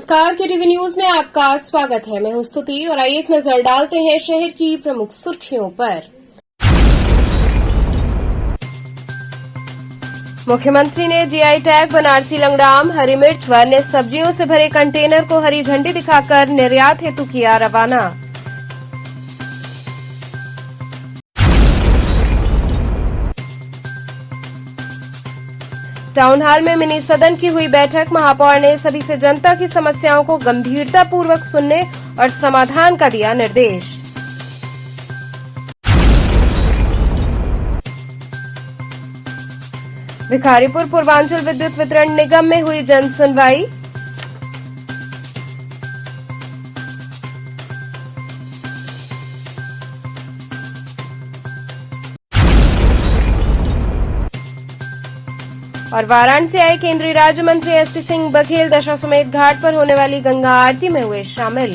नमस्कार, के TV news में आपका स्वागत है। मैं हूं स्तुति और आइए एक नजर डालते हैं शहर की प्रमुख सुर्खियों पर। मुख्यमंत्री ने जीआई टैग बनारसी लंगड़ाम, हरी मिर्च व अन्य सब्जियों से भरे कंटेनर को हरी झंडी दिखाकर निर्यात हेतु किया रवाना। टाउन हॉल में मिनी सदन की हुई बैठक। महापौर ने सभी से जनता की समस्याओं को गंभीरतापूर्वक सुनने और समाधान का दिया निर्देश। भिखारीपुर पूर्वांचल विद्युत वितरण निगम में हुई जन सुनवाई। और वाराणसी आए केंद्रीय राज्य मंत्री एसपी सिंह बघेल दशाश्वमेध घाट पर होने वाली गंगा आरती में हुए शामिल।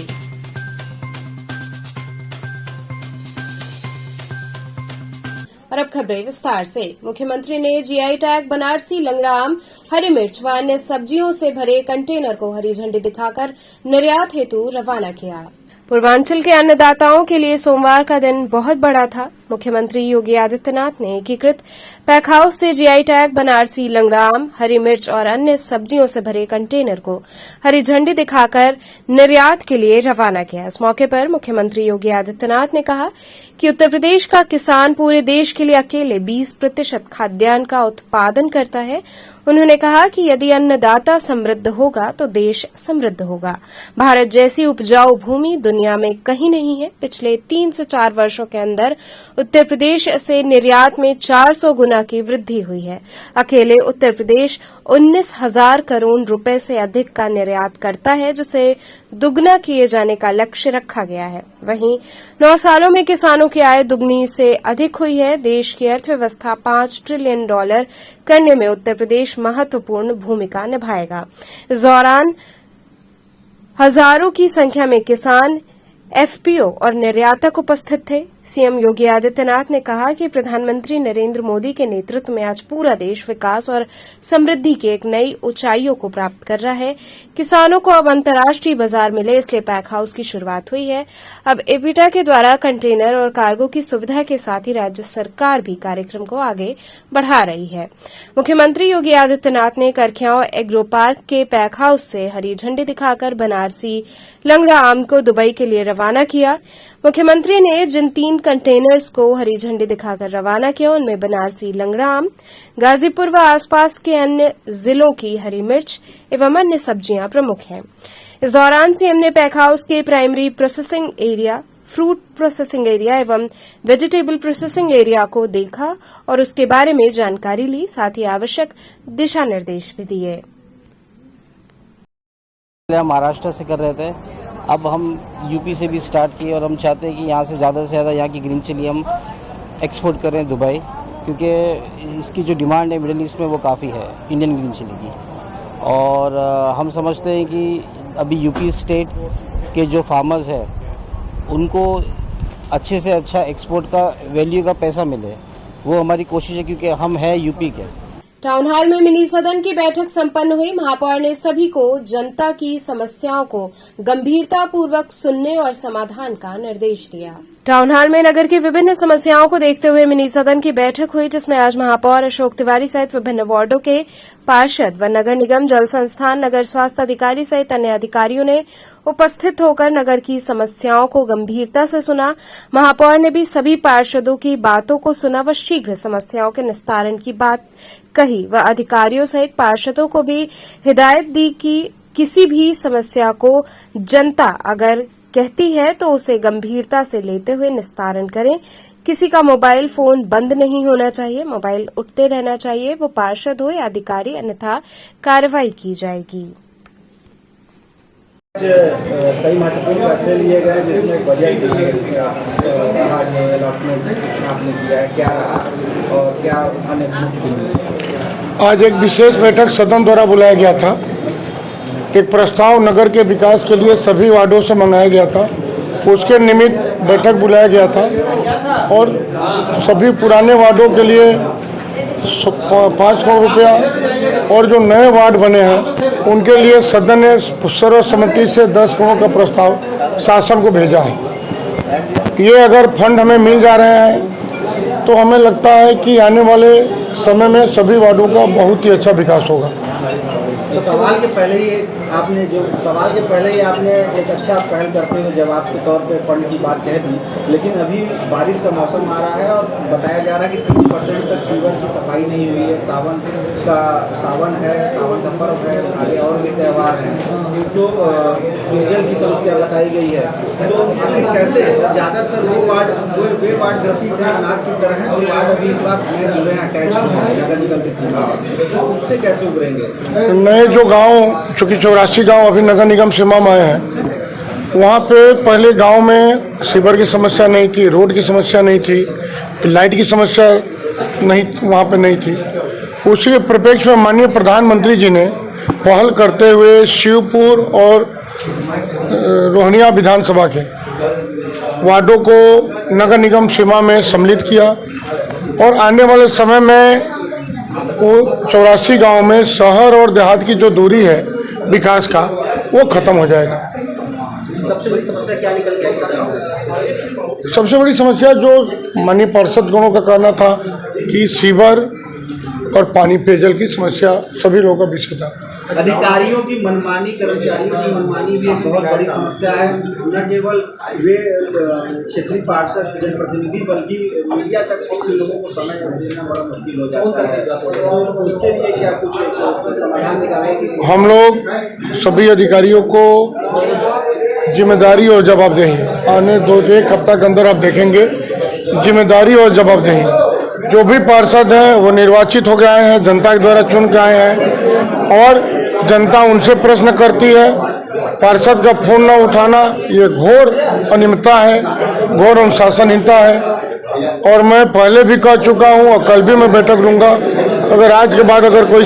और अब खबरें विस्तार से। मुख्यमंत्री ने जीआई टैग बनारसी लंगड़ाम, हरी मिर्च व अन्य सब्जियों से भरे कंटेनर को हरी झंडी दिखाकर निर्यात हेतु रवाना किया। पूर्वांचल के अन्नदाताओं के लिए सोमवार का दिन बहुत बड़ा था। मुख्यमंत्री योगी आदित्यनाथ ने एकीकृत पैक हाउस से जीआई टैग बनारसी लंगड़ाम, हरी मिर्च और अन्य सब्जियों से भरे कंटेनर को हरी झंडी दिखाकर निर्यात के लिए रवाना किया। इस मौके पर मुख्यमंत्री योगी आदित्यनाथ ने कहा कि उत्तर प्रदेश का किसान पूरे देश के लिए अकेले 20% खाद्यान्न का उत्पादन करता है। उन्होंने कहा कि यदि अन्नदाता समृद्ध होगा तो देश समृद्ध होगा। भारत जैसी उपजाऊ भूमि दुनिया में कहीं नहीं है। पिछले 3 से 4 वर्षों के अंदर उत्तर प्रदेश से निर्यात में 400 गुना की वृद्धि हुई है। अकेले उत्तर प्रदेश 19,000 करोड़ रुपए से अधिक का निर्यात करता है, जिसे दुगना किए जाने का लक्ष्य रखा गया है। वहीं 9 सालों में किसानों की आय दुगनी से अधिक हुई है। देश की अर्थव्यवस्था $5 ट्रिलियन करने में उत्तर प्रदेश महत्वपूर्ण भूमिका निभाएगा। इस दौरान हजारों की संख्या में किसान, एफपीओ और निर्यातक उपस्थित थे। सीएम योगी आदित्यनाथ ने कहा कि प्रधानमंत्री नरेंद्र मोदी के नेतृत्व में आज पूरा देश विकास और समृद्धि की एक नई ऊंचाइयों को प्राप्त कर रहा है। किसानों को अब अंतर्राष्ट्रीय बाजार मिले, इसलिए पैक हाउस की शुरुआत हुई है। अब एपीटा के द्वारा कंटेनर और कार्गो की सुविधा के साथ ही राज्य सरकार भी कार्यक्रम को आगे बढ़ा रही है। मुख्यमंत्री योगी आदित्यनाथ ने करखियाव एग्रो पार्क के पैक हाउस से हरी झंडी दिखाकर बनारसी लंगड़ाम को दुबई के लिए रवाना किया। मुख्यमंत्री ने जिन 3 कंटेनर्स को हरी झंडी दिखाकर रवाना किया, उनमें बनारसी लंगड़ाम, गाजीपुर व आसपास के अन्य जिलों की हरी मिर्च एवं अन्य सब्जियां प्रमुख हैं। इस दौरान सीएम ने पैक हाउस के primary processing area, fruit processing area एवं वेजिटेबल प्रोसेसिंग एरिया को देखा और उसके बारे में जानकारी ली, साथ ही आवश्यक दिशा निर्देश भी दिए। महाराष्ट्र से कर रहे थे, अब हम यूपी से भी स्टार्ट किए और हम चाहते हैं कि यहाँ से ज़्यादा यहाँ की ग्रीन चिली हम एक्सपोर्ट करें दुबई, क्योंकि इसकी जो डिमांड है मिडिल ईस्ट में वो काफ़ी है इंडियन ग्रीन चिली की। और हम समझते हैं कि अभी यूपी स्टेट के जो फार्मर्स हैं उनको अच्छे से अच्छा एक्सपोर्ट का वैल्यू का पैसा मिले, वो हमारी कोशिश है, क्योंकि हम हैं यूपी के। टाउन हॉल में मिनी सदन की बैठक संपन्न हुई। महापौर ने सभी को जनता की समस्याओं को गंभीरतापूर्वक सुनने और समाधान का निर्देश दिया। टाउन हॉल में नगर की विभिन्न समस्याओं को देखते हुए मिनी सदन की बैठक हुई, जिसमें आज महापौर अशोक तिवारी सहित विभिन्न वार्डों के पार्षद व नगर निगम, जल संस्थान, नगर स्वास्थ्य अधिकारी सहित अन्य अधिकारियों ने उपस्थित होकर नगर की समस्याओं को गंभीरता से सुना। महापौर ने भी सभी पार्षदों की बातों को सुना व शीघ्र समस्याओं के निस्तारण की बात कही व अधिकारियों सहित पार्षदों को भी हिदायत दी कि किसी भी समस्या को जनता अगर कहती है तो उसे गंभीरता से लेते हुए निस्तारण करें। किसी का मोबाइल फोन बंद नहीं होना चाहिए, मोबाइल उठते रहना चाहिए, वो पार्षद हो या अधिकारी, अन्यथा कार्रवाई की जाएगी। कई महत्वपूर्ण फैसले लिए गए, जिसमें बजट अलॉटमेंट आपने किया है, क्या रहा और क्या अन्य। आज एक विशेष बैठक सदन द्वारा बुलाया गया था। एक प्रस्ताव नगर के विकास के लिए सभी वार्डों से मंगाया गया था, उसके निमित्त बैठक बुलाया गया था और सभी पुराने वार्डों के लिए 500 रुपया और जो नए वार्ड बने हैं उनके लिए सदन ने सर्वसम्मति से 10 करोड़ का प्रस्ताव शासन को भेजा है। ये अगर फंड हमें मिल जा रहे हैं तो हमें लगता है कि आने वाले समय में सभी वार्डों का बहुत ही अच्छा विकास होगा। तो सवाल के पहले ही आपने एक अच्छा पहल करते हुए जवाब के तौर पे फंड की बात कह दी, लेकिन अभी बारिश का मौसम आ रहा है और बताया जा रहा है कि 30% तक सीवर की सफाई नहीं हुई है। सावन का पर्व है, आगे और भी त्यौहार हैं, तो पेयजल की समस्या बताई गई है। तो आखिर कैसे, ज़्यादातर वे वार्ड ग्रसित हैं अनाज की तरह है, वार्ड अभी इस बात में जुड़े हैं अटैच नगर निगम की सीमा, तो उससे कैसे उभरेंगे? नए जो गांव, चूँकि 84 गांव अभी नगर निगम सीमा में आए हैं, वहाँ पे पहले गांव में सीवर की समस्या नहीं थी, रोड की समस्या नहीं थी, लाइट की समस्या नहीं, वहाँ पे नहीं थी। उसी के परिप्रेक्ष्य में माननीय प्रधानमंत्री जी ने पहल करते हुए शिवपुर और रोहनिया विधानसभा के वार्डों को नगर निगम सीमा में सम्मिलित किया और आने वाले समय में वो 84 गांव में शहर और देहात की जो दूरी है विकास का, वो खत्म हो जाएगा। सबसे बड़ी समस्या क्या निकल के आई? सबसे बड़ी समस्या जो माननीय पार्षद गणों का कहना था कि सीवर और पानी पेयजल की समस्या सभी लोगों का विषय था। अधिकारियों की मनमानी, कर्मचारियों की मनमानी भी एक बहुत बड़ी समस्या है। न केवल वे क्षेत्रीय पार्षद, जनप्रतिनिधि, बल्कि मीडिया तक के लोगों को समय देना बड़ा मुश्किल हो जाता है। तो उसके लिए क्या कुछ समाधान निकालेंगे? हम लोग सभी अधिकारियों को जिम्मेदारी और जवाबदेही, आने 1 हफ्ता के अंदर आप देखेंगे जिम्मेदारी और जवाबदेही, जो भी पार्षद हैं वो निर्वाचित होकर आए हैं, जनता के द्वारा चुन के आए हैं और जनता उनसे प्रश्न करती है। पार्षद का फोन न उठाना ये घोर अनियमितता है, घोर अनुशासनहीनता है और मैं पहले भी कह चुका हूँ और कल भी मैं बैठक लूँगा। अगर आज के बाद अगर कोई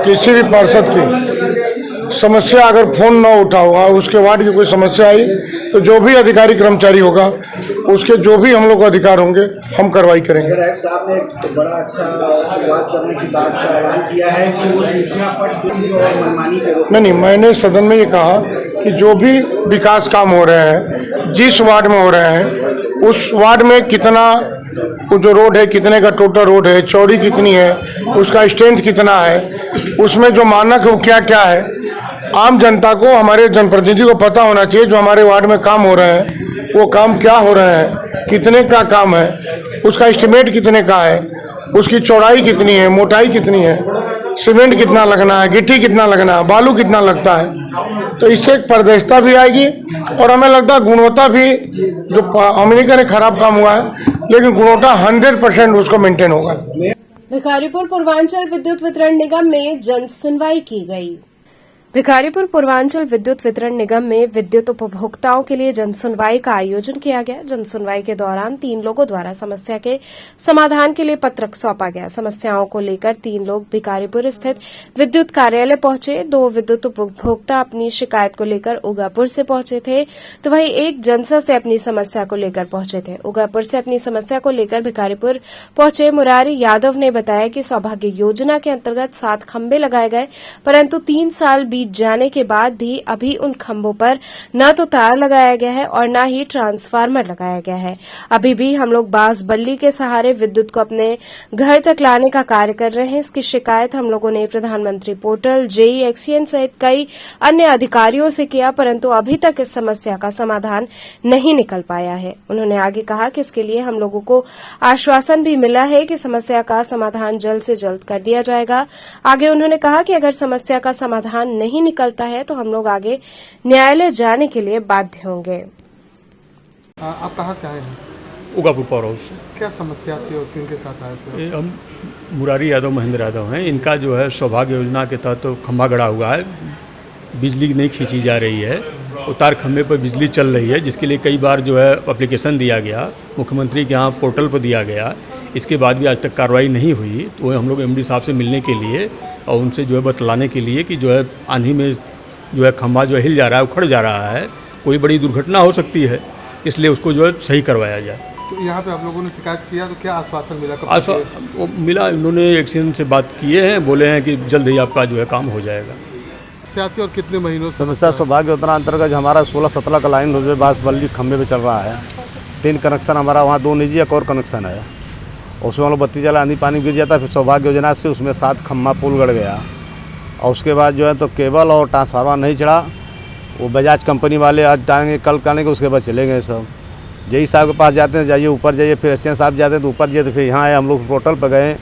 किसी भी पार्षद की समस्या अगर फोन न उठा हुआ, उसके वार्ड की कोई समस्या आई, तो जो भी अधिकारी कर्मचारी होगा उसके जो भी हम लोग अधिकार होंगे हम कार्रवाई करेंगे। राइट साहब ने एक बड़ा अच्छा शुरुआत करने की बात का ऐलान किया है कि वो सूचना पट जो मनमानी के नहीं, मैंने सदन में ये कहा कि जो भी विकास काम हो रहे हैं, जिस वार्ड में हो रहे हैं, उस वार्ड में कितना जो रोड है, कितने का टोटल रोड है, चौड़ी कितनी है, उसका स्ट्रेंथ कितना है, उसमें जो मानक है वो क्या क्या है, आम जनता को, हमारे जनप्रतिनिधि को पता होना चाहिए। जो हमारे वार्ड में काम हो रहे हैं वो काम क्या हो रहे हैं, कितने का काम है, उसका एस्टिमेट कितने का है, उसकी चौड़ाई कितनी है, मोटाई कितनी है, सीमेंट कितना लगना है, गिट्टी कितना लगना है, बालू कितना लगता है। तो इससे एक पारदर्शिता भी आएगी और हमें लगता है गुणवत्ता भी, जो हम नहीं करें खराब काम हुआ है लेकिन गुणवत्ता 100% उसको मेंटेन होगा। भिखारीपुर पूर्वांचल विद्युत वितरण निगम में जन सुनवाई की गई। भिखारीपुर पूर्वांचल विद्युत वितरण निगम में विद्युत उपभोक्ताओं के लिए जनसुनवाई का आयोजन किया गया। जनसुनवाई के दौरान 3 लोगों द्वारा समस्या के समाधान के लिए पत्रक सौंपा गया। समस्याओं को लेकर 3 लोग भिखारीपुर स्थित विद्युत कार्यालय पहुंचे। 2 विद्युत उपभोक्ता अपनी शिकायत को लेकर उगापुर से पहुंचे थे, तो वहीं एक जनसा से अपनी समस्या को लेकर पहुंचे थे। उगापुर से अपनी समस्या को लेकर भिखारीपुर पहुंचे मुरारी यादव ने बताया कि सौभाग्य योजना के अंतर्गत 7 खंभे लगाए गए, परंतु 3 साल बीत जाने के बाद भी अभी उन खंभों पर न तो तार लगाया गया है और न ही ट्रांसफार्मर लगाया गया है। अभी भी हम लोग बांस बल्ली के सहारे विद्युत को अपने घर तक लाने का कार्य कर रहे हैं। इसकी शिकायत हम लोगों ने प्रधानमंत्री पोर्टल, जेई एक्सीएन सहित कई अन्य अधिकारियों से किया, परंतु अभी तक इस समस्या का समाधान नहीं निकल पाया है। उन्होंने आगे कहा कि इसके लिए हम लोगों को आश्वासन भी मिला है कि समस्या का समाधान जल्द से जल्द कर दिया जाएगा। आगे उन्होंने कहा कि अगर समस्या का समाधान नहीं निकलता है तो हम लोग आगे न्यायालय जाने के लिए बाध्य होंगे। आप कहाँ से आए हैं? उगापुर पावर हाउस से। क्या समस्या थी और किन के साथ आए थे? हम मुरारी यादव, महेंद्र यादव हैं। इनका जो है सौभाग्य योजना के तहत तो खंभा गड़ा हुआ है, बिजली नहीं खींची जा रही है, उतार खंभे पर बिजली चल रही है, जिसके लिए कई बार जो है एप्लीकेशन दिया गया, मुख्यमंत्री के यहाँ पोर्टल पर दिया गया। इसके बाद भी आज तक कार्रवाई नहीं हुई। तो हम लोग एमडी साहब से मिलने के लिए और उनसे जो है बतलाने के लिए कि जो है आंधी में जो है खंभा जो हिल जा रहा है, उखड़ जा रहा है, कोई बड़ी दुर्घटना हो सकती है, इसलिए उसको जो है सही करवाया जाए। तो यहाँ पे आप लोगों ने शिकायत किया तो क्या आश्वासन मिला? वो मिला, उन्होंने एक्सीडेंट से बात किए हैं, बोले हैं कि जल्द ही आपका जो है काम हो जाएगा। समस्या थी और कितने महीनों से समस्या सौभाग्य योजना अंतर्गत हमारा 16-17 का लाइन रोजवे बांसबल्ली खंभे पे चल रहा है। 3 कनेक्शन हमारा वहाँ 2 निजी एक और कनेक्शन है। उसमें हम लोग बत्ती जला आंधी पानी गिर जाता, फिर सौभाग्य योजना से उसमें 7 खम्भा पुल गड़ गया और उसके बाद जो है तो केबल और ट्रांसफार्मर नहीं चढ़ा। वो बजाज कंपनी वाले आज टांगे कल टांगे, उसके बाद चले गए सब। जई साहब के पास जाते हैं, जाइए ऊपर जाइए, फिर एस साहब जाते हैं तो ऊपर जाइए, तो फिर यहाँ आए हम लोग पोर्टल पर गए,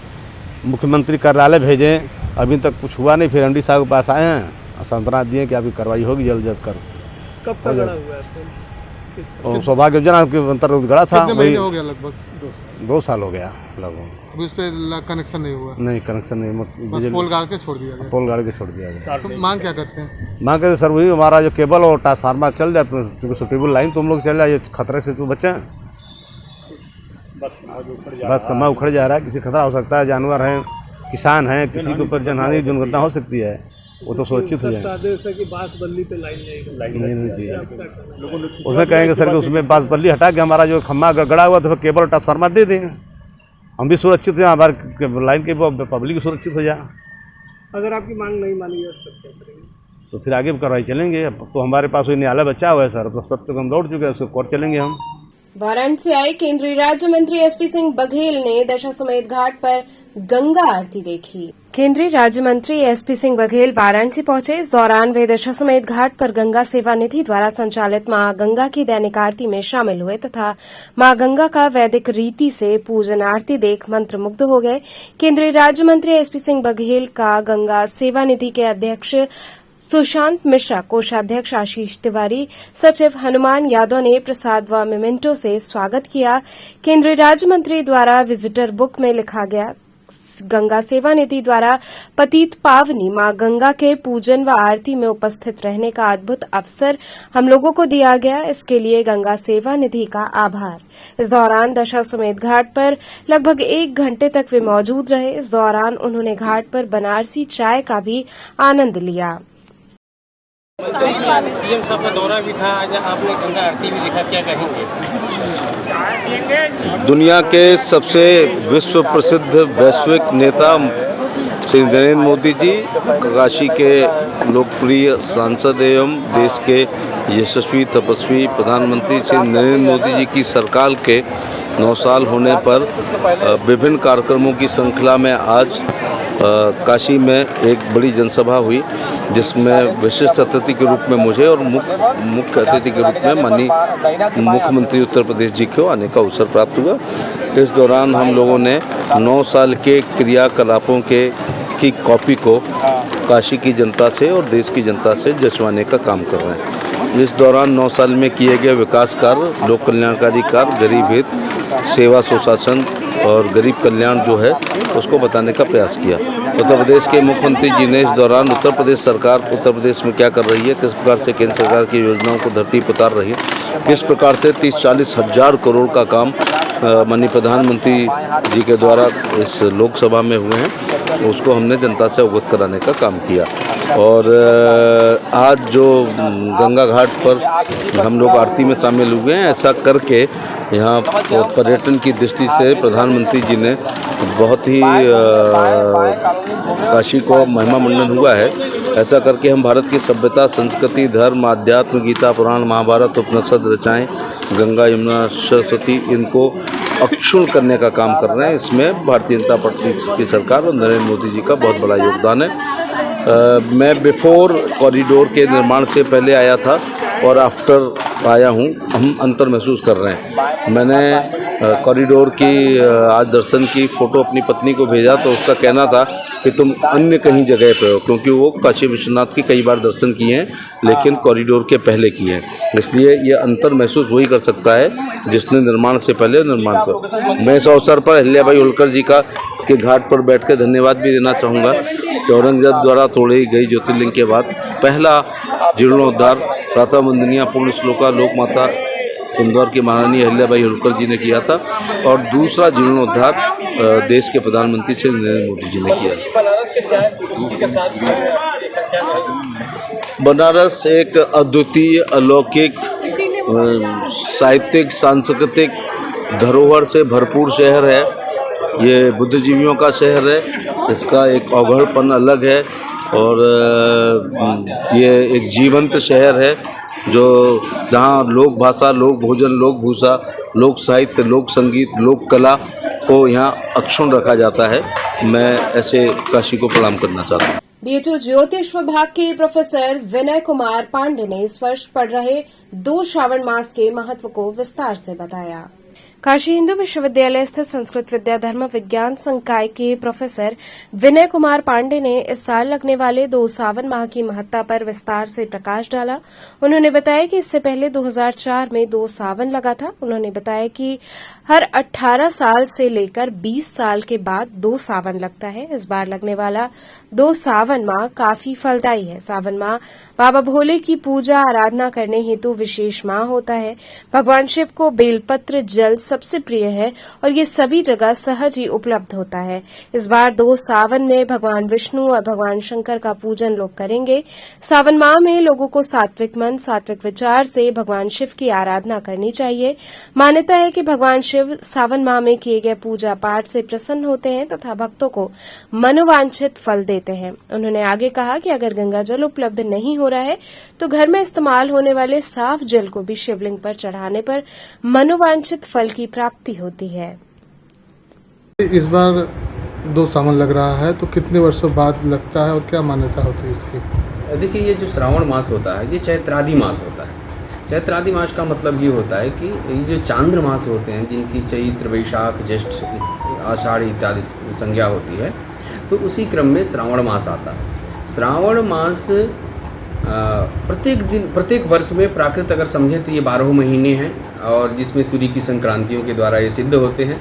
मुख्यमंत्री कार्यालय भेजे, अभी तक कुछ हुआ नहीं। फिर MD साहब के पास आए हैं, सांत्वना दिए कि आपकी कार्रवाई होगी जल्द जल्द कर। कब का गड़ा हुआ है? सौभाग्य योजना के अंतर्गत गड़ा था, कितने वही महीने हो गया? लगभग 2 साल हो गया लगभग। अभी उस पर कनेक्शन नहीं हुआ, नहीं कनेक्शन नहीं, बस पोल गाड़ के छोड़ दिया गया। पोल गाड़ के छोड़ दिया गया। तो मांग क्या करते हैं? माँ कहते सर वही हमारा जो केबल और ट्रांसफार्मर चल जाए, क्योंकि सुटेबल लाइन तो हम लोग चल जाए, ये खतरे से तो बचे हैं। बस खम्भा उखड़ जा रहा है, किसी खतरा हो सकता है, जानवर हैं, किसान हैं, किसी के ऊपर जनहानि दुर्घटना हो सकती है, वो तो सुरक्षित हो जाए। बांसबल्ली पे लाइन नहीं चाहिए, उसमें कहेंगे सर कि उसमें बांसबल्ली हटा के हमारा जो खम्भा गड़ा हुआ तो फिर केबल और ट्रांसफार्मर दे देंगे, हम भी सुरक्षित हो जाए, हमारे लाइन के पब्लिक भी सुरक्षित हो जाए। अगर आपकी मांग नहीं मानी जाए तो क्या करेंगे? तो फिर आगे कार्रवाई चलेंगे। अब तो हमारे पास वही न्यायालय बचा हुआ है सर, तो सब तक हम लौट चुके हैं, उसको कोर्ट चलेंगे हम। वाराणसी से आए केंद्रीय राज्य मंत्री SP सिंह बघेल ने दशाश्वमेध घाट पर गंगा आरती देखी। केंद्रीय राज्य मंत्री SP सिंह बघेल वाराणसी पहुंचे। इस दौरान वे दशाश्वमेध घाट पर गंगा सेवा निधि द्वारा संचालित मां गंगा की दैनिक आरती में शामिल हुए तथा मां गंगा का वैदिक रीति से पूजन आरती देख मंत्रमुग्ध हो गए। केंद्रीय राज्य मंत्री SP सिंह बघेल का गंगा सेवा निधि के अध्यक्ष सुशांत मिश्रा, कोषाध्यक्ष आशीष तिवारी, सचिव हनुमान यादव ने प्रसाद व मेमेंटो से स्वागत किया। केंद्रीय राज्य मंत्री द्वारा विजिटर बुक में लिखा गया, गंगा सेवा निधि द्वारा पतित पावनी मां गंगा के पूजन व आरती में उपस्थित रहने का अद्भुत अवसर हम लोगों को दिया गया, इसके लिए गंगा सेवा निधि का आभार। इस दौरान दशाश्वमेध घाट पर लगभग 1 घंटे तक वे मौजूद रहे। इस दौरान उन्होंने घाट पर बनारसी चाय का भी आनंद लिया। सीएम साहब का दौरा भी था, आज आपने गंगा आरती भी लिखा, क्या कहेंगे? दुनिया के सबसे विश्व प्रसिद्ध वैश्विक नेता श्री नरेंद्र मोदी जी, काशी के लोकप्रिय सांसद एवं देश के यशस्वी तपस्वी प्रधानमंत्री श्री नरेंद्र मोदी जी की सरकार के 9 साल होने पर विभिन्न कार्यक्रमों की श्रृंखला में आज काशी में एक बड़ी जनसभा हुई, जिसमें विशिष्ट अतिथि के रूप में मुझे और मुख्य अतिथि के रूप में माननीय मुख्यमंत्री उत्तर प्रदेश जी को आने का अवसर प्राप्त हुआ। इस दौरान हम लोगों ने 9 साल के क्रियाकलापों की कॉपी को काशी की जनता से और देश की जनता से जचवाने का काम कर रहे हैं। इस दौरान 9 साल में किए गए विकास कार्य, लोक कल्याणकारी कार्य, गरीब हित, सेवा सुशासन और गरीब कल्याण जो है उसको बताने का प्रयास किया। उत्तर प्रदेश के मुख्यमंत्री जी ने इस दौरान उत्तर प्रदेश सरकार उत्तर प्रदेश में क्या कर रही है, किस प्रकार से केंद्र सरकार की योजनाओं को धरती पर उतार रही है, किस प्रकार से 30-40 हज़ार करोड़ का काम माननीय प्रधानमंत्री जी के द्वारा इस लोकसभा में हुए हैं, उसको हमने जनता से अवगत कराने का काम किया। और आज जो गंगा घाट पर हम लोग आरती में शामिल हुए हैं, ऐसा करके यहाँ पर्यटन की दृष्टि से प्रधानमंत्री जी ने बहुत ही काशी को महिमा मंडन हुआ है। ऐसा करके हम भारत की सभ्यता, संस्कृति, धर्म, आध्यात्म, गीता, पुराण, महाभारत, उपनिषद रचाएं, गंगा, यमुना, सरस्वती, इनको अक्षुण्ण करने का काम कर रहे हैं। इसमें भारतीय जनता पार्टी की सरकार और नरेंद्र मोदी जी का बहुत बड़ा योगदान है। मैं बिफोर कॉरिडोर के निर्माण से पहले आया था और आफ्टर आया हूँ, हम अंतर महसूस कर रहे हैं। मैंने कॉरिडोर की आज दर्शन की फ़ोटो अपनी पत्नी को भेजा तो उसका कहना था कि तुम अन्य कहीं जगह पे हो, क्योंकि वो काशी विश्वनाथ की कई बार दर्शन किए हैं लेकिन कॉरिडोर के पहले किए हैं। इसलिए ये अंतर महसूस वही कर सकता है जिसने निर्माण से पहले निर्माण कर। मैं इस अवसर पर अहिल्याबाई होलकर जी का के घाट पर बैठ कर धन्यवाद भी देना चाहूँगा कि औरंगजेब द्वारा तोड़ी गई ज्योतिर्लिंग के बाद पहला जीर्णोद्धार प्रातः वंदनीय पूर्ण श्लोका लोक माता इंदौर की महारानी अहिल्याबाई होलकर जी ने किया था और दूसरा जीर्णोद्धार देश के प्रधानमंत्री श्री नरेंद्र मोदी जी ने किया। बनारस एक अद्वितीय, अलौकिक, साहित्यिक, सांस्कृतिक धरोहर से भरपूर शहर है। ये बुद्धिजीवियों का शहर है, इसका एक अवगढ़पन अलग है। और ये एक जीवंत शहर है जो जहाँ लोक भाषा, लोक भोजन, लोक भूषा, लोक साहित्य, लोक संगीत, लोक कला को यहाँ अक्षुण्ण रखा जाता है। मैं ऐसे काशी को प्रणाम करना चाहता हूँ। बीएचयू ज्योतिष विभाग के प्रोफेसर विनय कुमार पांडे ने इस वर्ष पड़ रहे 2 श्रावण मास के महत्व को विस्तार से बताया। काशी हिंदू विश्वविद्यालय स्थित संस्कृत विद्या धर्म विज्ञान संकाय के प्रोफेसर विनय कुमार पांडे ने इस साल लगने वाले 2 सावन माह की महत्ता पर विस्तार से प्रकाश डाला। उन्होंने बताया कि इससे पहले 2004 में 2 सावन लगा था। उन्होंने बताया कि हर 18 साल से लेकर 20 साल के बाद 2 सावन लगता है। इस बार लगने वाला 2 सावन माह काफी फलदायी है। सावन माह बाबा भोले की पूजा आराधना करने हेतु विशेष माह होता है। भगवान शिव को बेलपत्र जल सबसे प्रिय है और ये सभी जगह सहज ही उपलब्ध होता है। इस बार 2 सावन में भगवान विष्णु और भगवान शंकर का पूजन लोग करेंगे। सावन माह में लोगों को सात्विक मन, सात्विक विचार से भगवान शिव की आराधना करनी चाहिए। मान्यता है कि भगवान शिव सावन माह में किए गए पूजा पाठ से प्रसन्न होते हैं तथा भक्तों को मनोवांछित फल देते हैं। उन्होंने आगे कहा कि अगर गंगा जल उपलब्ध नहीं हो रहा है तो घर में इस्तेमाल होने वाले साफ जल को भी शिवलिंग पर चढ़ाने पर मनोवांछित फल की प्राप्ति होती है। इस बार 2 सावन लग रहा है तो कितने वर्षों बाद लगता है और क्या मान्यता होती है इसकी? देखिए, ये जो श्रावण मास होता है ये चैत्रादि मास होता है। चैत्रादि मास का मतलब ये होता है कि ये जो चांद्र मास होते हैं जिनकी चैत्र, वैशाख, ज्येष्ठ, आषाढ़ इत्यादि संज्ञा होती है, तो उसी क्रम में श्रावण मास आता है। श्रावण मास प्रत्येक वर्ष में प्राकृत अगर समझें तो ये 12 महीने हैं और जिसमें सूर्य की संक्रांतियों के द्वारा ये सिद्ध होते हैं।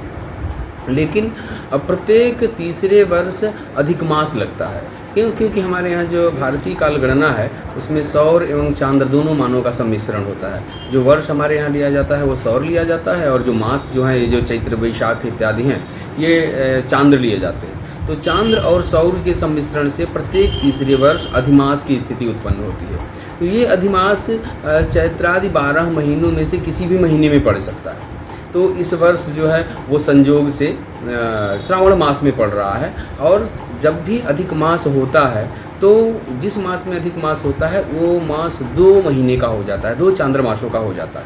लेकिन प्रत्येक तीसरे वर्ष अधिक मास लगता है। क्योंकि हमारे यहाँ जो भारतीय काल गणना है उसमें सौर एवं चांद्र दोनों मानों का सम्मिश्रण होता है। जो वर्ष हमारे यहाँ लिया जाता है वो सौर लिया जाता है और जो मास जो है ये जो चैत्र, वैशाख इत्यादि हैं ये चांद्र लिए जाते हैं। तो चांद्र और सौर के सम्मिश्रण से प्रत्येक तीसरे वर्ष अधिमास की स्थिति उत्पन्न होती है। तो ये अधिमास चैत्रादि 12 महीनों में से किसी भी महीने में पड़ सकता है। तो इस वर्ष जो है वो संयोग से श्रावण मास में पड़ रहा है। और जब भी अधिक मास होता है तो जिस मास में अधिक मास होता है वो मास 2 महीने का हो जाता है, 2 चांद्र मासों का हो जाता है।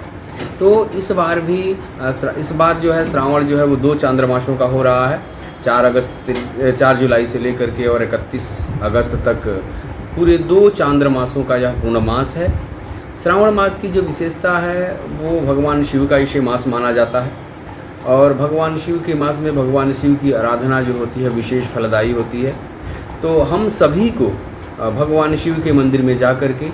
तो इस बार जो है श्रावण जो है वो 2 चांद्र मासों का हो रहा है। 4 जुलाई से लेकर के और 31 अगस्त तक पूरे 2 चांद्र मासों का यह पूर्ण मास है। श्रावण मास की जो विशेषता है वो भगवान शिव का इसे मास माना जाता है और भगवान शिव के मास में भगवान शिव की आराधना जो होती है विशेष फलदायी होती है। तो हम सभी को भगवान शिव के मंदिर में जा कर के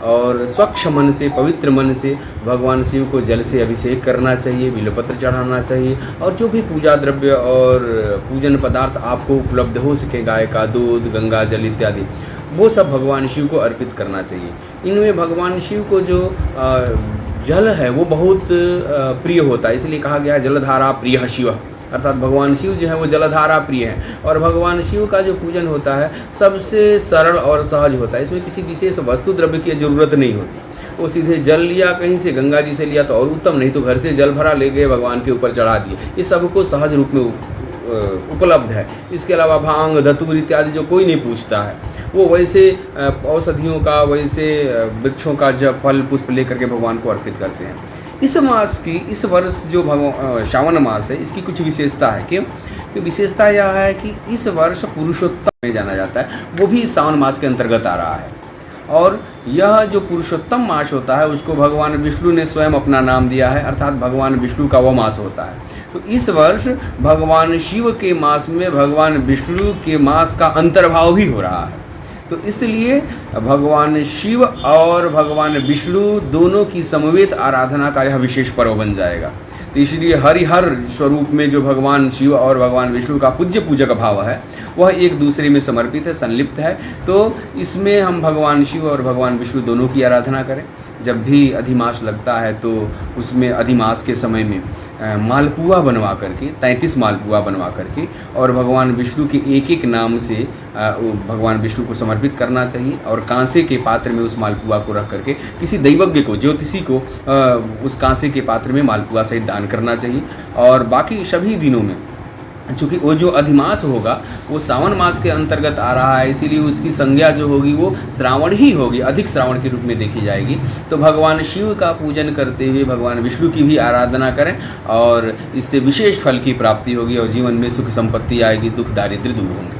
और स्वच्छ मन से, पवित्र मन से भगवान शिव को जल से अभिषेक करना चाहिए, बिल्वपत्र चढ़ाना चाहिए और जो भी पूजा द्रव्य और पूजन पदार्थ आपको उपलब्ध हो सके, गाय का दूध, गंगा जल इत्यादि, वो सब भगवान शिव को अर्पित करना चाहिए। इनमें भगवान शिव को जो जल है वो बहुत प्रिय होता है, इसलिए कहा गया जलधारा प्रिय शिव, अर्थात भगवान शिव जो है वो जलधारा प्रिय हैं। और भगवान शिव का जो पूजन होता है सबसे सरल और सहज होता है। इसमें किसी विशेष वस्तु द्रव्य की जरूरत नहीं होती। वो सीधे जल लिया, कहीं से गंगा जी से लिया तो और उत्तम, नहीं तो घर से जल भरा ले गए, भगवान के ऊपर चढ़ा दिए। ये सबको सहज रूप में उपलब्ध है। इसके अलावा भांग, धतूर इत्यादि जो कोई नहीं पूछता है, वो वैसे औषधियों का, वैसे वृक्षों का जब फल पुष्प लेकर के भगवान को अर्पित करते हैं। इस वर्ष जो श्रावण मास है इसकी कुछ विशेषता है। क्यों? तो विशेषता यह है कि इस वर्ष पुरुषोत्तम में जाना जाता है, वो भी श्रावण मास के अंतर्गत आ रहा है। और यह जो पुरुषोत्तम मास होता है उसको भगवान विष्णु ने स्वयं अपना नाम दिया है, अर्थात भगवान विष्णु का वो मास होता है। तो इस वर्ष भगवान शिव के मास में भगवान विष्णु के मास का अंतर्भाव भी हो रहा है। तो इसलिए भगवान शिव और भगवान विष्णु दोनों की समवेत आराधना का यह विशेष पर्व बन जाएगा। तो इसलिए हरिहर स्वरूप में जो भगवान शिव और भगवान विष्णु का पूज्य पूजक भाव है वह एक दूसरे में समर्पित है, संलिप्त है। तो इसमें हम भगवान शिव और भगवान विष्णु दोनों की आराधना करें। जब भी अधिमास लगता है तो उसमें अधिमास के समय में मालपुआ बनवा करके, 33 मालपुआ बनवा करके और भगवान विष्णु के एक नाम से भगवान विष्णु को समर्पित करना चाहिए। और कांसे के पात्र में उस मालपुआ को रख करके किसी दैवज्ञ को, ज्योतिषी को उस कांसे के पात्र में मालपुआ सहित दान करना चाहिए। और बाकी सभी दिनों में चूँकि वो जो अधिमास होगा वो सावन मास के अंतर्गत आ रहा है, इसीलिए उसकी संज्ञा जो होगी वो श्रावण ही होगी, अधिक श्रावण के रूप में देखी जाएगी। तो भगवान शिव का पूजन करते हुए भगवान विष्णु की भी आराधना करें और इससे विशेष फल की प्राप्ति होगी और जीवन में सुख संपत्ति आएगी, दुख दारिद्र्य दूर होंगे।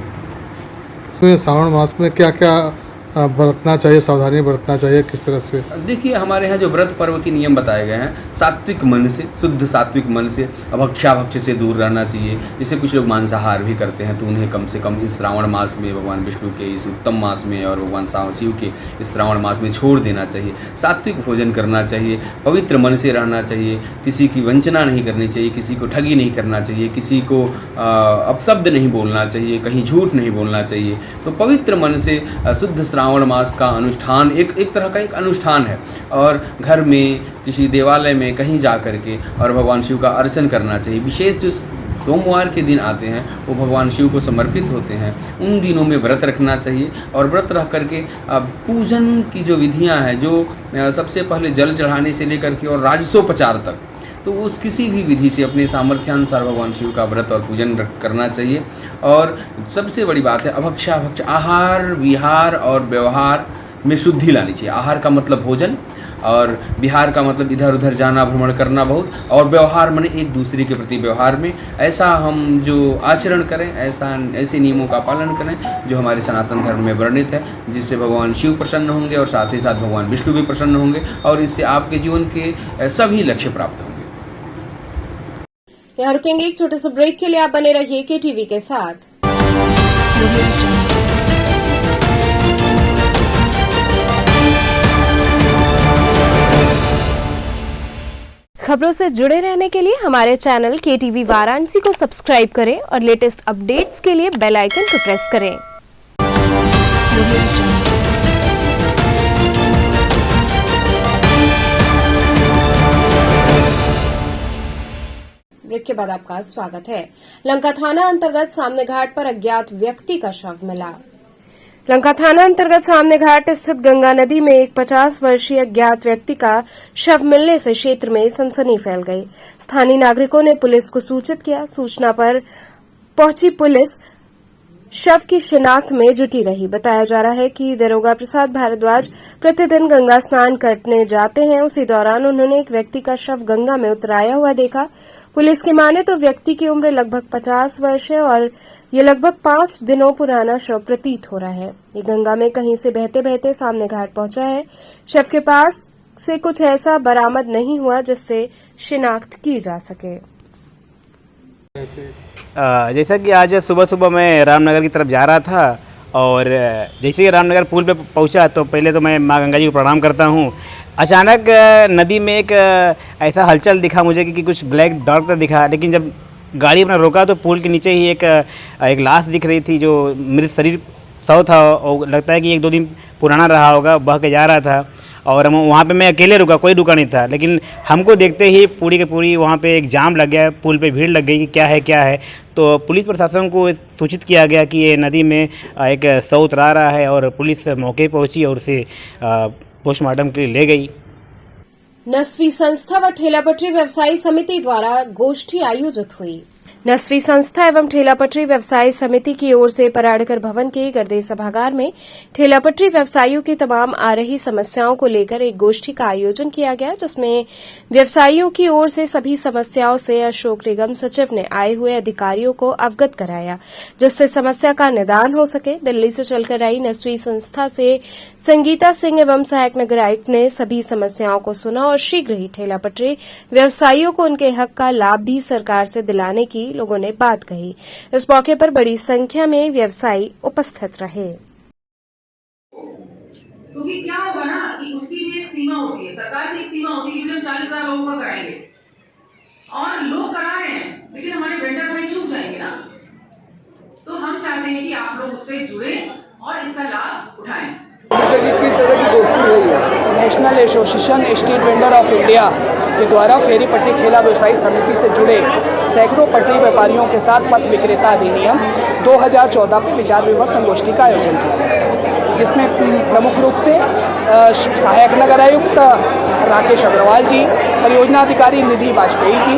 तो ये श्रावण मास में क्या क्या बरतना चाहिए, सावधानी बरतना चाहिए, किस तरह से? देखिए, हमारे यहाँ जो व्रत पर्व के नियम बताए गए हैं, सात्विक मन से, शुद्ध सात्विक मन से, अभक्षाभक्ष से दूर रहना चाहिए। जैसे कुछ लोग मांसाहार भी करते हैं तो उन्हें कम से कम इस श्रावण मास में, भगवान विष्णु के इस उत्तम मास में और भगवान शिव के इस श्रावण मास में छोड़ देना चाहिए। सात्विक भोजन करना चाहिए, पवित्र मन से रहना चाहिए, किसी की वंचना नहीं करनी चाहिए, किसी को ठगी नहीं करना चाहिए, किसी को अपशब्द नहीं बोलना चाहिए, कहीं झूठ नहीं बोलना चाहिए। तो पवित्र मन से शुद्ध श्रावण मास का अनुष्ठान एक तरह का एक अनुष्ठान है और घर में, किसी देवालय में कहीं जा कर के और भगवान शिव का अर्चन करना चाहिए। विशेष जो सोमवार के दिन आते हैं वो भगवान शिव को समर्पित होते हैं, उन दिनों में व्रत रखना चाहिए और व्रत रख करके पूजन की जो विधियां हैं, जो सबसे पहले जल चढ़ाने से लेकर के और राजसोपचार तक, तो उस किसी भी विधि से अपने सामर्थ्यानुसार भगवान शिव का व्रत और पूजन करना चाहिए। और सबसे बड़ी बात है अभक्षाभक्ष, आहार विहार और व्यवहार में शुद्धि लानी चाहिए। आहार का मतलब भोजन और विहार का मतलब इधर उधर जाना, भ्रमण करना बहुत, और व्यवहार माने एक दूसरे के प्रति व्यवहार में ऐसा हम जो आचरण करें, ऐसे नियमों का पालन करें जो हमारे सनातन धर्म में वर्णित है, जिससे भगवान शिव प्रसन्न होंगे और साथ ही साथ भगवान विष्णु भी प्रसन्न होंगे और इससे आपके जीवन के सभी लक्ष्य प्राप्त होंगे। यहाँ रुकेंगे एक छोटे से ब्रेक के लिए, आप बने रहिए KTV के साथ। खबरों से जुड़े रहने के लिए हमारे चैनल KTV वाराणसी को सब्सक्राइब करें और लेटेस्ट अपडेट्स के लिए बेल आइकन को प्रेस करें। ब्रेक के बाद आपका स्वागत है। लंका थाना अंतर्गत सामने घाट पर अज्ञात व्यक्ति का शव मिला। लंका थाना अंतर्गत सामने घाट स्थित गंगा नदी में एक 50 वर्षीय अज्ञात व्यक्ति का शव मिलने से क्षेत्र में सनसनी फैल गई। स्थानीय नागरिकों ने पुलिस को सूचित किया। सूचना पर पहुंची पुलिस शव की शिनाख्त में जुटी रही। बताया जा रहा है कि दरोगा प्रसाद भारद्वाज प्रतिदिन गंगा स्नान करने जाते हैं। उसी दौरान उन्होंने एक व्यक्ति का शव गंगा में उतराया हुआ देखा। पुलिस की माने तो व्यक्ति की उम्र लगभग 50 वर्ष है और ये लगभग 5 दिनों पुराना शव प्रतीत हो रहा है। ये गंगा में कहीं से बहते बहते सामने घाट पहुंचा है। शव के पास से कुछ ऐसा बरामद नहीं हुआ जिससे शिनाख्त की जा सके। जैसा कि आज सुबह सुबह मैं रामनगर की तरफ जा रहा था और जैसे ही रामनगर पुल पे पहुंचा तो पहले तो मैं माँ गंगा जी को प्रणाम करता हूं। अचानक नदी में एक ऐसा हलचल दिखा मुझे कि कुछ ब्लैक डार्क दिखा, लेकिन जब गाड़ी अपना रोका तो पुल के नीचे ही एक लाश दिख रही थी जो मृत शरीर शव था और लगता है कि 1-2 दिन पुराना रहा होगा, बह के जा रहा था। और हम वहाँ पे मैं अकेले रुका, कोई रुका नहीं था, लेकिन हमको देखते ही पूरी की पूरी वहाँ पे एक जाम लग गया, पुल पे भीड़ लग गई कि क्या है। तो पुलिस प्रशासन को सूचित किया गया कि ये नदी में एक शव उतरा रहा है और पुलिस मौके पहुँची और उसे पोस्टमार्टम के लिए ले गई। नस्वी संस्था व ठेला पटरी व्यवसायी समिति द्वारा गोष्ठी आयोजित हुई। नस्वी संस्था एवं ठेला पटरी व्यवसायी समिति की ओर से पराड़कर भवन के गर्दे सभागार में ठेला पटरी व्यवसायियों की तमाम आ रही समस्याओं को लेकर एक गोष्ठी का आयोजन किया गया, जिसमें व्यवसायियों की ओर से सभी समस्याओं से अशोक निगम सचिव ने आए हुए अधिकारियों को अवगत कराया, जिससे समस्या का निदान हो सके। दिल्ली से चलकर आई नस्वी संस्था से संगीता सिंह एवं सहायक नगर आयुक्त ने सभी समस्याओं को सुना और शीघ्र ही ठेला पटरी व्यवसायियों को उनके हक का लाभ भी सरकार से दिलाने की लोगों ने बात कही। इस मौके पर बड़ी संख्या में व्यवसायी उपस्थित रहे। क्योंकि क्या होगा ना कि उसकी भी एक सीमा होती है, सरकार की एक सीमा होती है कि हम 40,000 लोगों का कराएंगे और लोग करा रहे हैं, लेकिन हमारे वेंडर भाई चूक जाएंगे ना। तो हम चाहते हैं कि आप लोग उससे जुड़े और इसका लाभ उठाएं। National association street vendor of India के द्वारा फेरी पटरी ठेला व्यवसायी समिति से जुड़े सैकड़ों पटरी व्यापारियों के साथ पथ विक्रेता अधिनियम 2014 पर विचार विमर्श संगोष्ठी का आयोजन किया गया, जिसमें प्रमुख रूप से सहायक नगर आयुक्त राकेश अग्रवाल जी, परियोजना अधिकारी निधि वाजपेयी जी,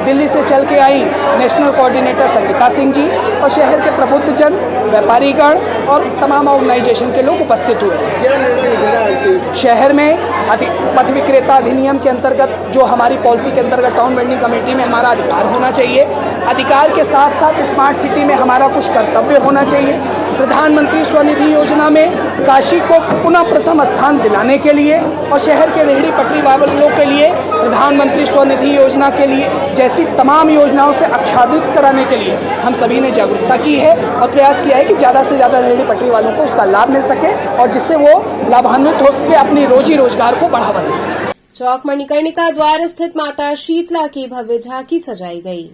दिल्ली से चल के आई नेशनल कोऑर्डिनेटर संगीता सिंह जी और शहर के प्रबुद्धजन, व्यापारीगण और तमाम ऑर्गेनाइजेशन के लोग उपस्थित हुए थे। शहर में पथ विक्रेता अधिनियम के अंतर्गत जो हमारी पॉलिसी के अंतर्गत टाउन वेंडिंग कमेटी में हमारा अधिकार होना चाहिए, अधिकार के साथ साथ स्मार्ट सिटी में हमारा कुछ कर्तव्य होना चाहिए। प्रधानमंत्री स्वनिधि योजना में काशी को पुनः प्रथम स्थान दिलाने के लिए और शहर के रेहड़ी पटरी वालों के लिए प्रधानमंत्री स्वनिधि योजना के लिए जैसी तमाम योजनाओं से आच्छादित कराने के लिए हम सभी ने जागरूकता की है और प्रयास किया है कि ज़्यादा से ज़्यादा रेहड़ी पटरी वालों को उसका लाभ मिल सके और जिससे वो लाभान्वित हो सके, अपनी रोजी रोजगार को बढ़ावा दे सके। चौक मणिकर्णिका द्वार स्थित माता शीतला की भव्य झांकी सजाई गई।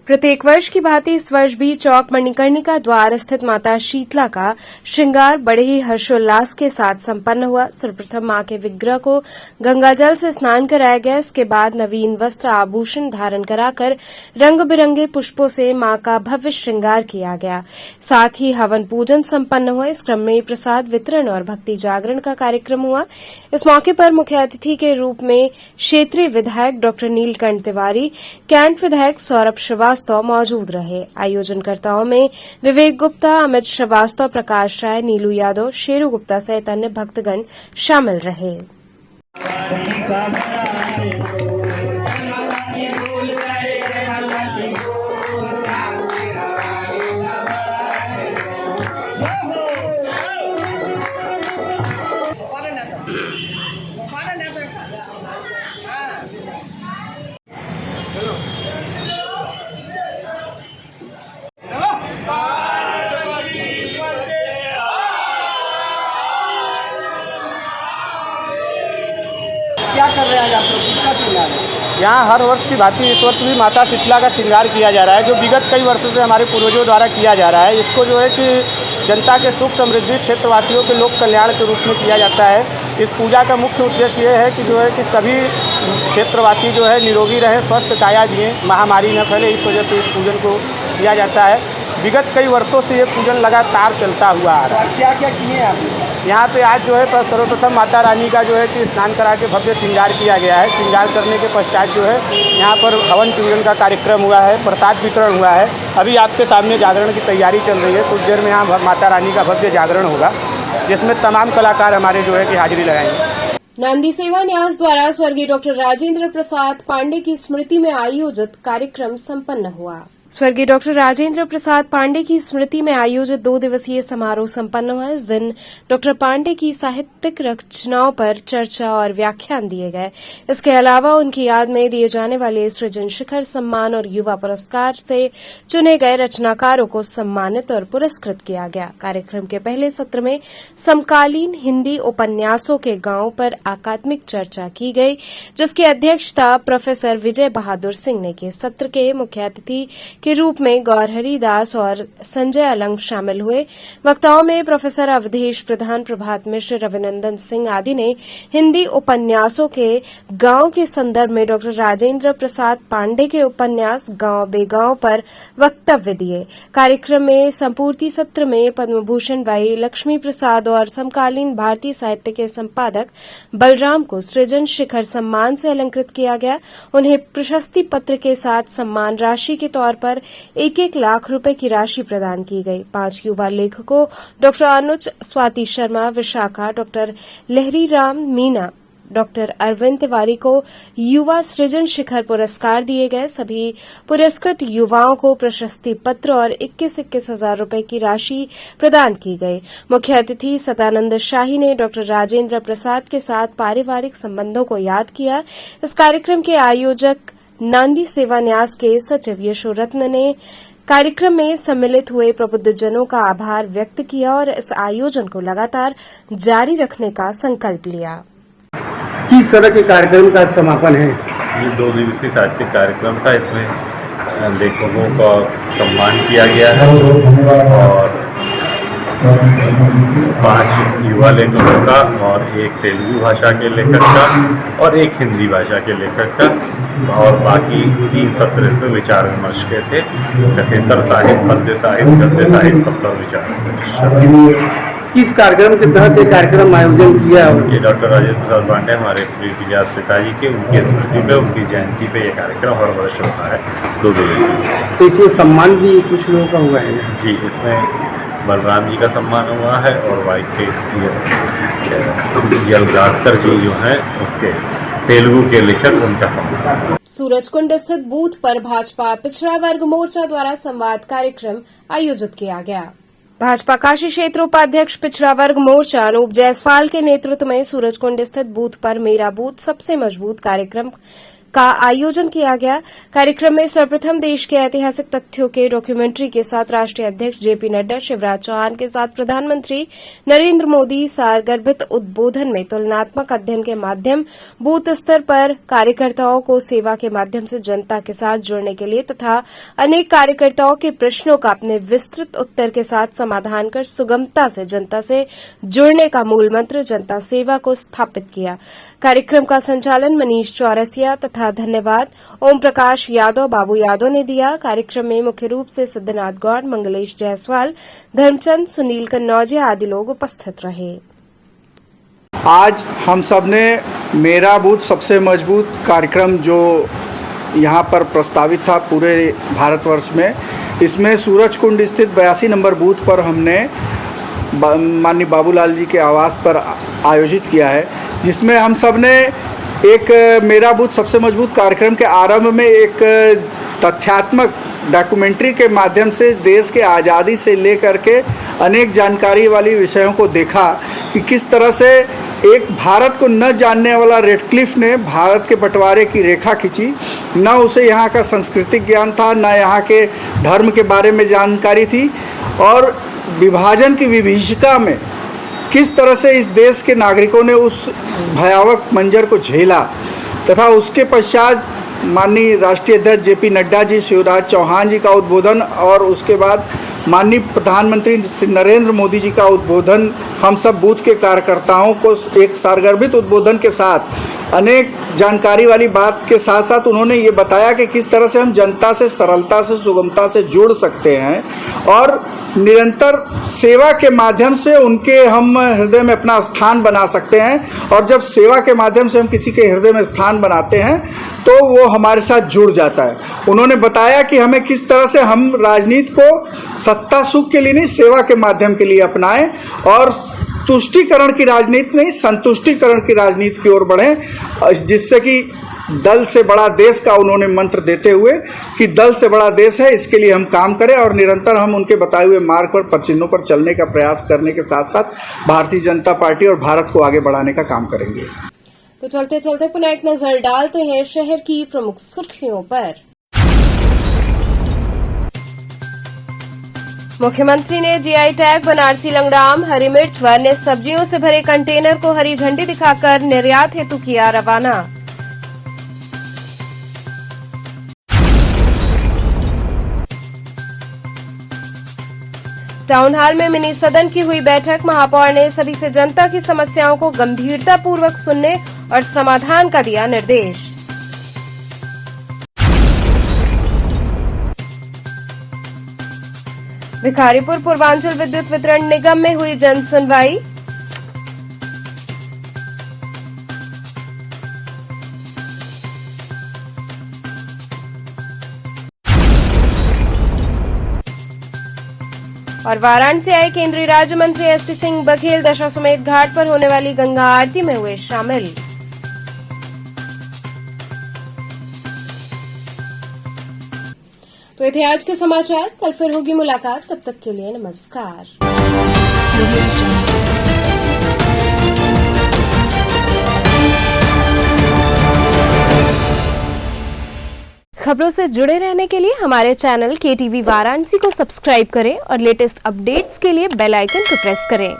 प्रत्येक वर्ष की भांति इस वर्ष भी चौक मणिकर्णिका द्वार स्थित माता शीतला का श्रृंगार बड़े ही हर्षोल्लास के साथ संपन्न हुआ। सर्वप्रथम मां के विग्रह को गंगाजल से स्नान कराया गया। इसके बाद नवीन वस्त्र आभूषण धारण कराकर रंग बिरंगे पुष्पों से मां का भव्य श्रृंगार किया गया। साथ ही हवन पूजन संपन्न हुआ। इस क्रम में प्रसाद वितरण और भक्ति जागरण का कार्यक्रम हुआ। इस मौके पर मुख्य अतिथि के रूप में क्षेत्रीय विधायक डॉ नीलकंठ तिवारी, कैंट विधायक सौरभ श्रीवास्तव मौजूद रहे। आयोजनकर्ताओं में विवेक गुप्ता, अमित श्रीवास्तव, प्रकाश राय, नीलू यादव, शेरू गुप्ता सहित अन्य भक्तगण शामिल रहे। क्या कर रहे हैं आप लोग, किसका श्रृंगार है? यहाँ हर वर्ष की भांति इस वर्ष भी माता शीतला का श्रृंगार किया जा रहा है, जो विगत कई वर्षों से हमारे पूर्वजों द्वारा किया जा रहा है। इसको जो है कि जनता के सुख समृद्धि, क्षेत्रवासियों के लोक कल्याण के रूप में किया जाता है। इस पूजा का मुख्य उद्देश्य ये है कि जो है कि सभी क्षेत्रवासी जो है निरोगी रहे, स्वस्थ काया जिए, महामारी न फैले। इस वजह से इस पूजन को किया जाता है। विगत कई वर्षों से ये पूजन लगातार चलता हुआ आ रहा है। क्या क्या किए हैं आप? यहाँ पे आज जो है सर्वप्रथम माता रानी का जो है कि स्नान करा के भव्य श्रृंगार किया गया है। श्रृंगार करने के पश्चात जो है यहाँ पर हवन पूजन का कार्यक्रम हुआ है, प्रसाद वितरण हुआ है। अभी आपके सामने जागरण की तैयारी चल रही है। कुछ देर में यहाँ माता रानी का भव्य जागरण होगा, जिसमें तमाम कलाकार हमारे जो है कि हाजिरी लगाएंगे। नांदी सेवा न्यास द्वारा स्वर्गीय डॉक्टर राजेंद्र प्रसाद पांडे की स्मृति में आयोजित कार्यक्रम संपन्न हुआ। स्वर्गीय डॉक्टर राजेंद्र प्रसाद पांडे की स्मृति में आयोजित 2 दिवसीय समारोह संपन्न हुआ। इस दिन डॉक्टर पांडे की साहित्यिक रचनाओं पर चर्चा और व्याख्यान दिए गए। इसके अलावा उनकी याद में दिए जाने वाले सृजन शिखर सम्मान और युवा पुरस्कार से चुने गए रचनाकारों को सम्मानित और पुरस्कृत किया गया। कार्यक्रम के पहले सत्र में समकालीन हिंदी उपन्यासों के गांव पर अकादमिक चर्चा की गई, जिसकी अध्यक्षता प्रोफेसर विजय बहादुर सिंह ने की। सत्र के मुख्य अतिथि के रूप में गौरहरी दास और संजय अलंग शामिल हुए। वक्ताओं में प्रोफेसर अवधेश प्रधान, प्रभात मिश्र, रविनंदन सिंह आदि ने हिंदी उपन्यासों के गांव के संदर्भ में डॉक्टर राजेंद्र प्रसाद पांडे के उपन्यास गांव बेगांव पर वक्तव्य दिए। कार्यक्रम में संपूर्ति सत्र में पद्मभूषण भाई लक्ष्मी प्रसाद और समकालीन भारतीय साहित्य के संपादक बलराम को सृजन शिखर सम्मान से अलंकृत किया गया। उन्हें प्रशस्ति पत्र के साथ सम्मान राशि के तौर पर 1-1 लाख रुपए की राशि प्रदान की गई। 5 युवा लेखकों डॉक्टर अनुज, स्वाति शर्मा, विशाखा, डॉक्टर लहरी राम मीना, डॉक्टर अरविंद तिवारी को युवा सृजन शिखर पुरस्कार दिए गए। सभी पुरस्कृत युवाओं को प्रशस्ति पत्र और 21-21 हजार रुपए की राशि प्रदान की गई। मुख्य अतिथि सदानंद शाही ने डॉक्टर राजेंद्र प्रसाद के साथ पारिवारिक संबंधों को याद किया। इस कार्यक्रम के आयोजक नांदी सेवा न्यास के सचिव यशोरत्न ने कार्यक्रम में सम्मिलित हुए प्रबुद्धजनों का आभार व्यक्त किया और इस आयोजन को लगातार जारी रखने का संकल्प लिया। किस तरह के कार्यक्रम का समापन है? ये 2 दिवसीय साहित्यिक कार्यक्रम था। इसमें लेखकों का सम्मान किया गया है और 5 युवा लेखकों का और 1 तेलुगु भाषा के लेखक का और 1 हिंदी भाषा के लेखक का और बाकी 3 सत्र इसमें विचार विमर्श के थे। कथेतर साहित्य, पद्य साहित्य, गद्य साहित्य, सब पर विचार विमर्श। किस कार्यक्रम के तहत ये कार्यक्रम आयोजन किया है? ये डॉक्टर राजेंद्र प्रसाद पांडे हमारे प्रिय पिताजी के उनकी स्मृति पे, उनकी जयंती पे ये कार्यक्रम हर वर्ष होता है 2 दिवसीय। तो इसमें सम्मान भी कुछ लोगों का हुआ है ना? जी, इसमें बलराम जी का सम्मान हुआ है और वाइट के यलगाटकर जी जो हैं उसके तेलुगु के लेखक, उनका सम्मान। सूरजकुंड स्थित बूथ पर भाजपा पिछड़ा वर्ग मोर्चा द्वारा संवाद कार्यक्रम आयोजित किया गया। भाजपा काशी क्षेत्र उपाध्यक्ष पिछड़ा वर्ग मोर्चा अनूप जायसवाल के नेतृत्व में सूरजकुंड स्थित बूथ पर मेरा बूथ सबसे मजबूत कार्यक्रम का आयोजन किया गया। कार्यक्रम में सर्वप्रथम देश के ऐतिहासिक तथ्यों के डॉक्यूमेंट्री के साथ राष्ट्रीय अध्यक्ष जेपी नड्डा, शिवराज चौहान के साथ प्रधानमंत्री नरेंद्र मोदी सारगर्भित उद्बोधन में तुलनात्मक अध्ययन के माध्यम बूथ स्तर पर कार्यकर्ताओं को सेवा के माध्यम से जनता के साथ जुड़ने के लिए तथा अनेक कार्यकर्ताओं के प्रश्नों का अपने विस्तृत उत्तर के साथ समाधान कर सुगमता से जनता से जुड़ने का मूल मंत्र जनता सेवा को स्थापित किया। कार्यक्रम का संचालन मनीष चौरसिया तथा धन्यवाद ओम प्रकाश यादव, बाबू यादव ने दिया। कार्यक्रम में मुख्य रूप से सिद्धनाथ गौड़, मंगलेश जायसवाल, धर्मचंद, सुनील कन्नौजिया आदि लोग उपस्थित रहे। आज हम सब ने मेरा बूथ सबसे मजबूत कार्यक्रम जो यहाँ पर प्रस्तावित था पूरे भारतवर्ष में, इसमें सूरजकुंड स्थित 82 नंबर बूथ पर हमने माननीय बाबूलाल जी के आवास पर आयोजित किया है, जिसमें हम सब ने एक मेरा बूथ सबसे मजबूत कार्यक्रम के आरंभ में एक तथ्यात्मक डॉक्यूमेंट्री के माध्यम से देश के आज़ादी से लेकर के अनेक जानकारी वाली विषयों को देखा कि किस तरह से एक भारत को न जानने वाला रेडक्लिफ ने भारत के बंटवारे की रेखा खींची। न उसे यहाँ का सांस्कृतिक ज्ञान था, न यहाँ के धर्म के बारे में जानकारी थी, और विभाजन की विभीषिका में किस तरह से इस देश के नागरिकों ने उस भयावह मंजर को झेला तथा उसके पश्चात माननीय राष्ट्रीय अध्यक्ष जेपी नड्डा जी, शिवराज चौहान जी का उद्बोधन और उसके बाद माननीय प्रधानमंत्री नरेंद्र मोदी जी का उद्बोधन, हम सब बूथ के कार्यकर्ताओं को एक सारगर्भित उद्बोधन के साथ अनेक जानकारी वाली बात के साथ साथ उन्होंने ये बताया कि किस तरह से हम जनता से सरलता से सुगमता से जुड़ सकते हैं और निरंतर सेवा के माध्यम से उनके हम हृदय में अपना स्थान बना सकते हैं। और जब सेवा के माध्यम से हम किसी के हृदय में स्थान बनाते हैं तो वो हमारे साथ जुड़ जाता है। उन्होंने बताया कि हमें किस तरह से हम राजनीति को सत्ता सुख के लिए नहीं, सेवा के माध्यम के लिए अपनाएं और तुष्टीकरण की राजनीति नहीं, संतुष्टिकरण की राजनीति की ओर बढ़ें, जिससे कि दल से बड़ा देश का उन्होंने मंत्र देते हुए कि दल से बड़ा देश है, इसके लिए हम काम करें और निरंतर हम उनके बताए हुए मार्ग पर पदचिह्नों पर चलने का प्रयास करने के साथ साथ भारतीय जनता पार्टी और भारत को आगे बढ़ाने का काम करेंगे। तो चलते चलते पुनः एक नजर डालते हैं शहर की प्रमुख सुर्खियों पर। मुख्यमंत्री ने जीआई टैग बनारसी लंगड़ाम, हरी मिर्च व अन्य सब्जियों से भरे कंटेनर को हरी झंडी दिखाकर निर्यात हेतु किया रवाना। टाउन हॉल में मिनी सदन की हुई बैठक, महापौर ने सभी से जनता की समस्याओं को गंभीरतापूर्वक सुनने और समाधान का दिया निर्देश। भिखारीपुर पूर्वांचल विद्युत वितरण निगम में हुई जन सुनवाई। और वाराणसी आए केंद्रीय राज्य मंत्री एसपी सिंह बघेल दशाश्वमेध घाट पर होने वाली गंगा आरती में हुए शामिल। तो ये थे आज के समाचार, कल फिर होगी मुलाकात, तब तक के लिए नमस्कार। खबरों से जुड़े रहने के लिए हमारे चैनल KTV वाराणसी को सब्सक्राइब करें और लेटेस्ट अपडेट्स के लिए बेल आइकन को प्रेस करें।